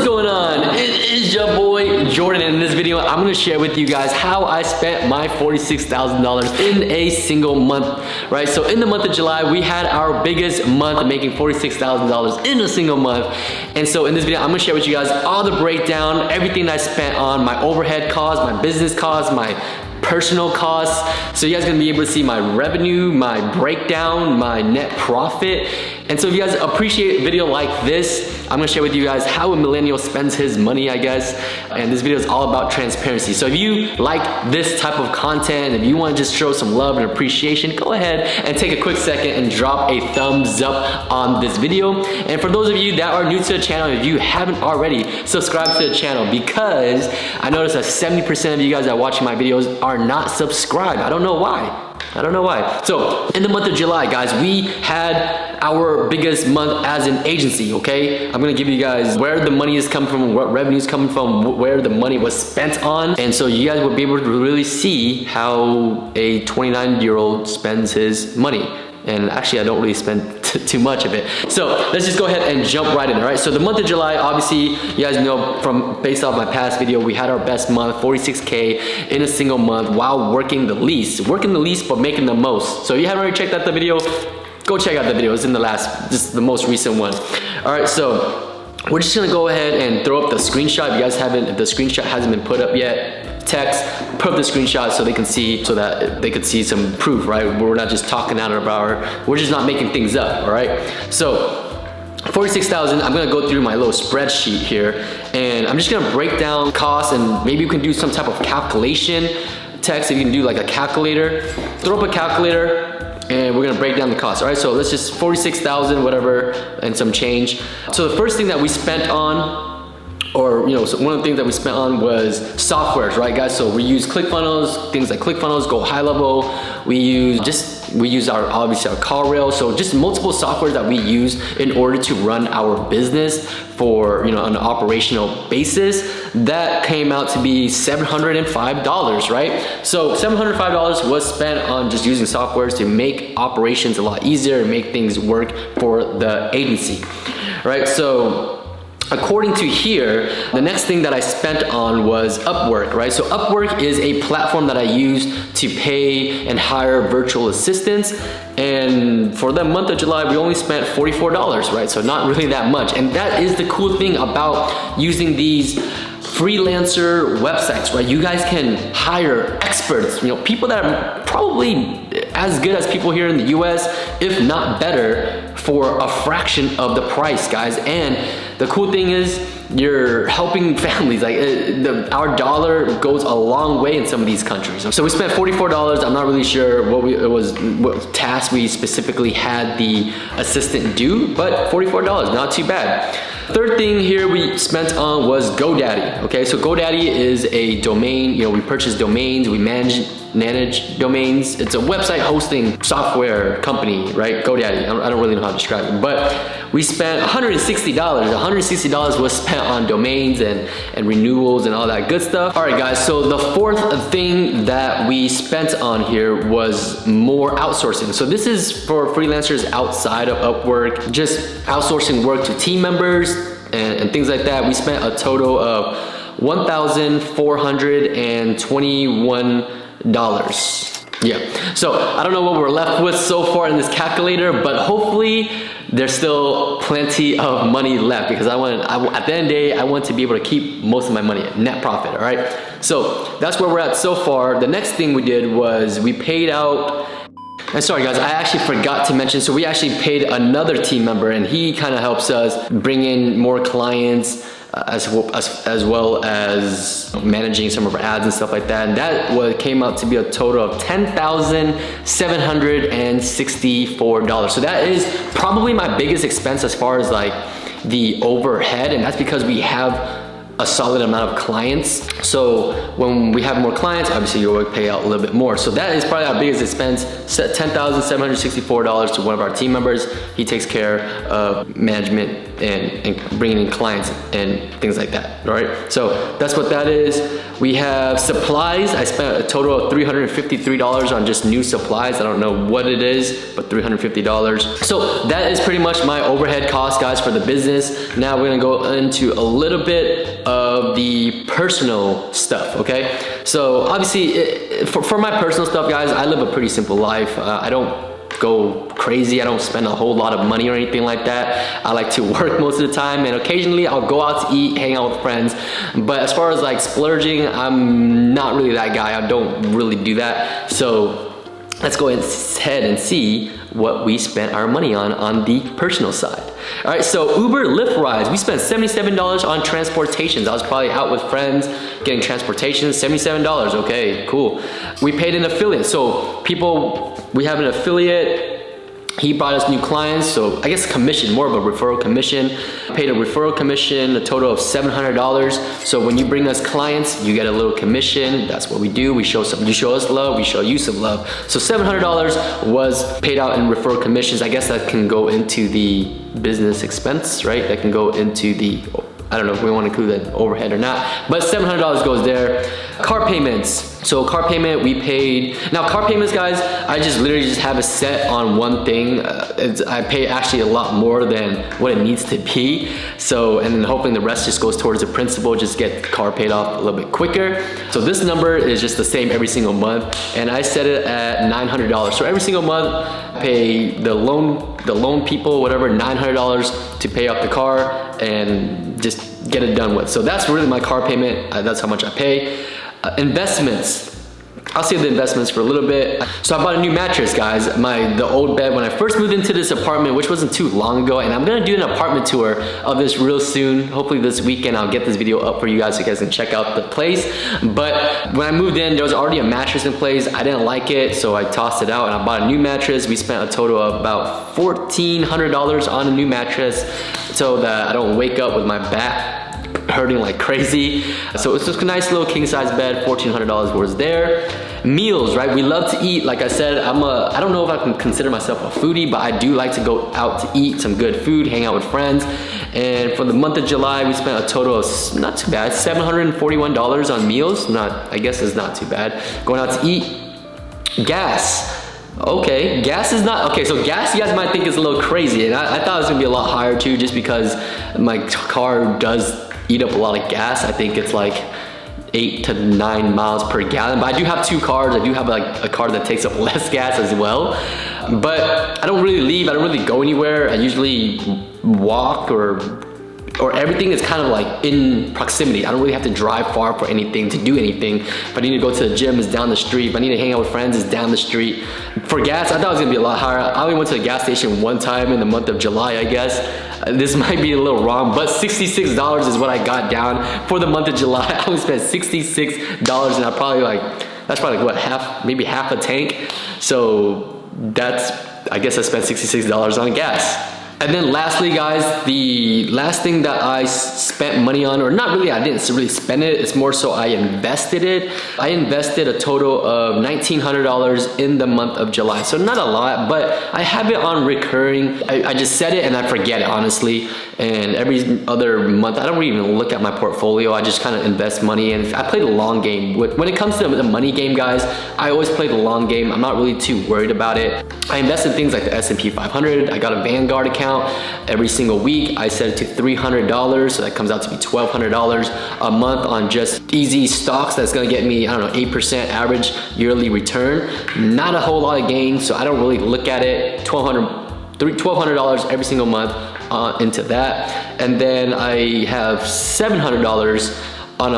going on? It is your boy Jordan, and in this video I'm going to share with you guys how I spent my $46,000 in a single month, right? So in the month of July we had our biggest month, making $46,000 in a single month. And so in this video I'm going to share with you guys all the breakdown, everything that I spent on my overhead costs, my business costs, my personal costs. So you guys are gonna be able to see my revenue, my breakdown, my net profit. And so if you guys appreciate a video like this, I'm gonna share with you guys how a millennial spends his money, I guess. And this video is all about transparency. So if you like this type of content, if you wanna just show some love and appreciation, go ahead and take a quick second and drop a thumbs up on this video. And for those of you that are new to the channel, if you haven't already, subscribe to the channel, because I noticed that 70% of you guys that are watching my videos are not subscribed. I don't know why. So in the month of July, guys, we had our biggest month as an agency, okay? I'm gonna give you guys where the money is coming from, what revenue is coming from, where the money was spent on. And so you guys will be able to really see how a 29-year-old spends his money. And actually I don't really spend too much of it. So let's just go ahead and jump right in, all right? So the month of July, obviously, you guys know from based off my past video, we had our best month, 46K in a single month while working the least but making the most. So if you haven't already checked out the video, go check out the video. It's in this is the most recent one. All right, so we're just gonna go ahead and throw up the screenshot. If you guys haven't, if the screenshot hasn't been put up yet, text, put up the screenshot so they can see, so that they could see some proof, right? We're not just talking out of we're just not making things up, all right? So 46,000, I'm gonna go through my little spreadsheet here, and I'm just gonna break down costs, and maybe you can do some type of calculation. Text, if you can do like a calculator, throw up a calculator, and we're gonna break down the cost. All right, so let's just 46,000, whatever, and some change. So the first thing that we spent on, or so one of the things that we spent on was softwares, right, guys? So we use ClickFunnels, things like ClickFunnels, Go High Level. We use our, obviously, our CallRail. So just multiple softwares that we use in order to run our business for, on an operational basis. That came out to be $705, right? So $705 was spent on just using softwares to make operations a lot easier and make things work for the agency, right? So according to here, the next thing that I spent on was Upwork, right? So Upwork is a platform that I use to pay and hire virtual assistants. And for the month of July, we only spent $44, right? So not really that much. And that is the cool thing about using these freelancer websites, right? You guys can hire experts, people that are probably as good as people here in the US, if not better, for a fraction of the price, guys. And the cool thing is you're helping families. Like our dollar goes a long way in some of these countries. So we spent $44. I'm not really sure what task we specifically had the assistant do, but $44, not too bad. Third thing here we spent on was GoDaddy. Okay, so GoDaddy is a domain, we purchase domains, we manage domains. It's a website hosting software company, right? GoDaddy, I don't really know how to describe it, but we spent $160. $160 was spent on domains and renewals and all that good stuff. All right, guys, so the fourth thing that we spent on here was more outsourcing. So this is for freelancers outside of Upwork, just outsourcing work to team members and things like that. We spent a total of $1,421. Yeah, so I don't know what we're left with so far in this calculator, but hopefully there's still plenty of money left, because at the end of the day, I want to be able to keep most of my money, net profit, all right? So that's where we're at so far. The next thing we did was we paid out, and sorry guys, I actually forgot to mention, so we actually paid another team member, and he kind of helps us bring in more clients, as well as managing some of our ads and stuff like that. And that came out to be a total of $10,764. So that is probably my biggest expense as far as like the overhead, and that's because we have a solid amount of clients. So when we have more clients, obviously you'll pay out a little bit more. So that is probably our biggest expense, $10,764 to one of our team members. He takes care of management and bringing in clients and things like that, right? So that's what that is. We have supplies. I spent a total of $353 on just new supplies. I don't know what it is, but $350. So that is pretty much my overhead cost, guys, for the business. Now we're gonna go into a little bit of the personal stuff, okay? So obviously, for my personal stuff, guys, I live a pretty simple life. I don't go crazy. I don't spend a whole lot of money or anything like that. I like to work most of the time, and occasionally I'll go out to eat, hang out with friends. But as far as like splurging, I'm not really that guy. I don't really do that. So let's go ahead and see what we spent our money on the personal side. All right, so Uber, Lyft rides, we spent $77 on transportations. I was probably out with friends getting transportation, $77, okay, cool. We paid an affiliate, so we have an affiliate. He brought us new clients, so I guess commission, more of a referral commission. Paid a referral commission, a total of $700. So when you bring us clients, you get a little commission. That's what we do. You show us love, we show you some love. So $700 was paid out in referral commissions. I guess that can go into the business expense, right? That can go into the, I don't know if we want to include that overhead or not, but $700 goes there. Car payments. So car payment, we paid. Now car payments, guys, I literally just have it set on one thing. I pay actually a lot more than what it needs to be. So, and then hoping the rest just goes towards the principal, just get the car paid off a little bit quicker. So this number is just the same every single month, and I set it at $900. So every single month, I pay the loan people, whatever, $900 to pay off the car and just get it done with. So that's really my car payment. That's how much I pay. Investments. I'll save the investments for a little bit. So I bought a new mattress, guys. The old bed, when I first moved into this apartment, which wasn't too long ago, and I'm gonna do an apartment tour of this real soon. Hopefully this weekend I'll get this video up for you guys so you guys can check out the place. But when I moved in, there was already a mattress in place. I didn't like it, so I tossed it out and I bought a new mattress. We spent a total of about $1,400 on a new mattress so that I don't wake up with my back hurting like crazy. So it's just a nice little king size bed, $1,400 was there. Meals, right? We love to eat. Like I said, I don't know if I can consider myself a foodie, but I do like to go out to eat some good food, hang out with friends. And for the month of July, we spent a total of, not too bad, $741 on meals. I guess it's not too bad. Going out to eat. Gas. Okay, gas is not, okay, so gas you guys might think is a little crazy, and I thought it was gonna be a lot higher too, just because my car does eat up a lot of gas. I think it's like 8 to 9 miles per gallon, but I do have 2 cars. I do have like a car that takes up less gas as well, but I don't really leave, I don't really go anywhere. I usually walk or everything is kind of like in proximity. I don't really have to drive far for anything, to do anything. If I need to go to the gym, it's down the street. If I need to hang out with friends, it's down the street. For gas, I thought it was gonna be a lot higher. I only went to the gas station one time in the month of July, I guess. This might be a little wrong, but $66 is what I got down for the month of July. I only spent $66 and I probably that's probably what, maybe half a tank. So I guess I spent $66 on gas. And then lastly, guys, the last thing that I spent money on, or not really, I didn't really spend it, it's more so I invested it. I invested a total of $1,900 in the month of July. So not a lot, but I have it on recurring. I just set it and I forget it, honestly. And every other month, I don't really even look at my portfolio. I just kind of invest money, and I play the long game. When it comes to the money game, guys, I always play the long game. I'm not really too worried about it. I invest in things like the S&P 500. I got a Vanguard account. Every single week, I set it to $300, so that comes out to be $1,200 a month on just easy stocks. That's gonna get me, I don't know, 8% average yearly return. Not a whole lot of gain, so I don't really look at it. $1,200 every single month into that. And then I have $700 on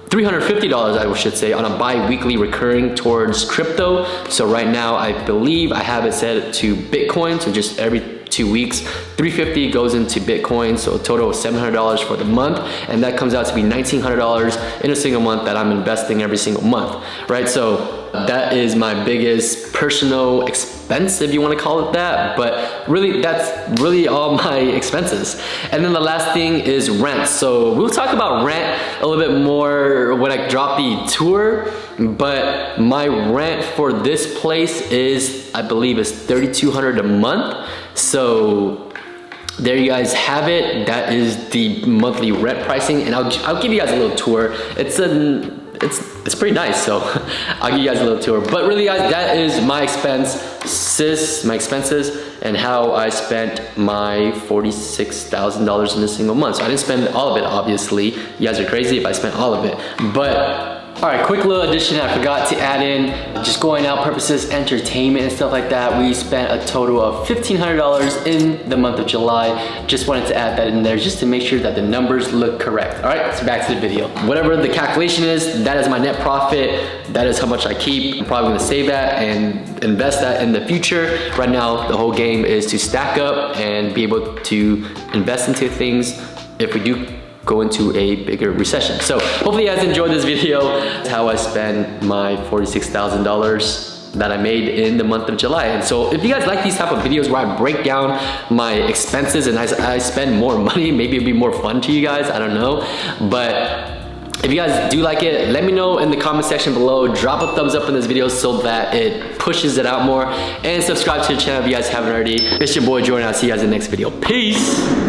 $350, I should say, on a bi-weekly recurring towards crypto. So right now, I believe I have it set to Bitcoin, so just every 2 weeks, $350 goes into Bitcoin, so a total of $700 for the month, and that comes out to be $1,900 in a single month that I'm investing every single month, right? So that is my biggest personal expense, if you want to call it that, but really that's really all my expenses. And then the last thing is rent. So we'll talk about rent a little bit more when I drop the tour, but my rent for this place is, I believe, is $3,200 a month. So there you guys have it. That is the monthly rent pricing, and I'll give you guys a little tour. It's pretty nice, so I'll give you guys a little tour. But really guys, that is my expenses, and how I spent my $46,000 in a single month. So I didn't spend all of it, obviously. You guys are crazy if I spent all of it. But all right, quick little addition I forgot to add in, just going out purposes, entertainment and stuff like that. We spent a total of $1,500 in the month of July. Just wanted to add that in there just to make sure that the numbers look correct. All right, so back to the video. Whatever the calculation is, that is my net profit. That is how much I keep. I'm probably gonna save that and invest that in the future. Right now, the whole game is to stack up and be able to invest into things if we do go into a bigger recession. So hopefully you guys enjoyed this video. That's how I spend my $46,000 that I made in the month of July. And so if you guys like these type of videos where I break down my expenses and I spend more money, maybe it'd be more fun to you guys, I don't know. But if you guys do like it, let me know in the comment section below. Drop a thumbs up in this video so that it pushes it out more. And subscribe to the channel if you guys haven't already. It's your boy Jordan. I'll see you guys in the next video. Peace.